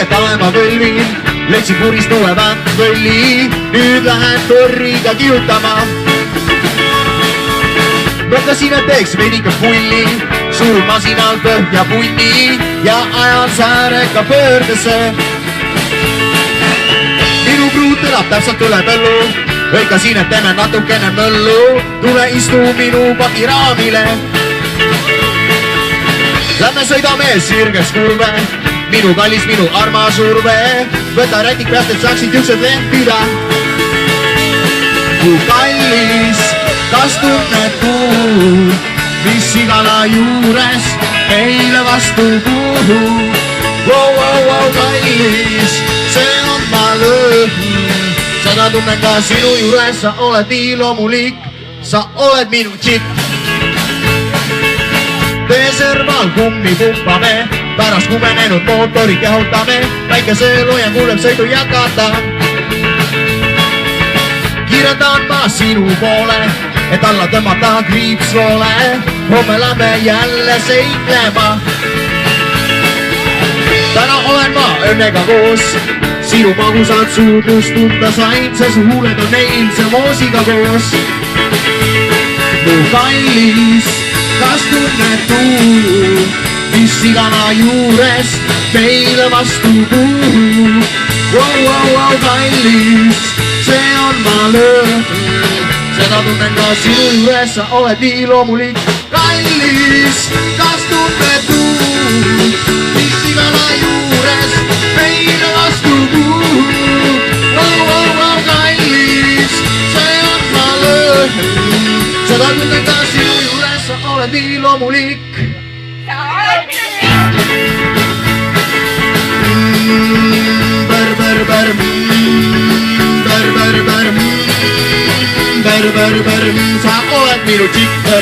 väike taeva kõlvin, leidsin purist uue väntvõlli, nüüd lähen torriga kihutama. Mõtlesin, et teeks veidika pulli, surun masinal põhja punni ja ajan säärega pöördesse. Minu pruut elab täpselt üle põllu, hõikasin, et teeme natukene möllu, tule istu minu pakiraamile. Lähme sõidame sirges kurve, minu kallis, minu armas urve, võta rätik peast, et saaksid üksed lempida. Mu kallis, kas tunned puud, mis igala juures meile vastu puhub? Wow, kallis, see on ma lõhn, seda tunnen ka sinu juures, sa oled nii loomulik, sa oled minu tšikk. Tee serval kummi pumpame, pärast kumenenud mootori kehutame, päikeseloojan kuuleb sõidu jätkata. Kiirendan ma sinu poole, et alla tõmmata kriipsloole, homme lähme jälle seiklema. Täna olen ma õnnega koos, sinu magusad suudlust tunda sain, see su huuled on eilse moosiga koos. Mu kallis, kas tunned tuud, mis igana juures meile vastu puhub? Wow, kallis, see on ma lõhn, seda tunnen ka sinu juures, sa oled nii loomulik. Kallis, kas tunned tuud, mis igana juures meile vastu puhub? Wow, kallis, see on ma lõhn, seda tunnen ka sinu juures, sa oled nii loomulik. Sa oled minu tšikk, bär.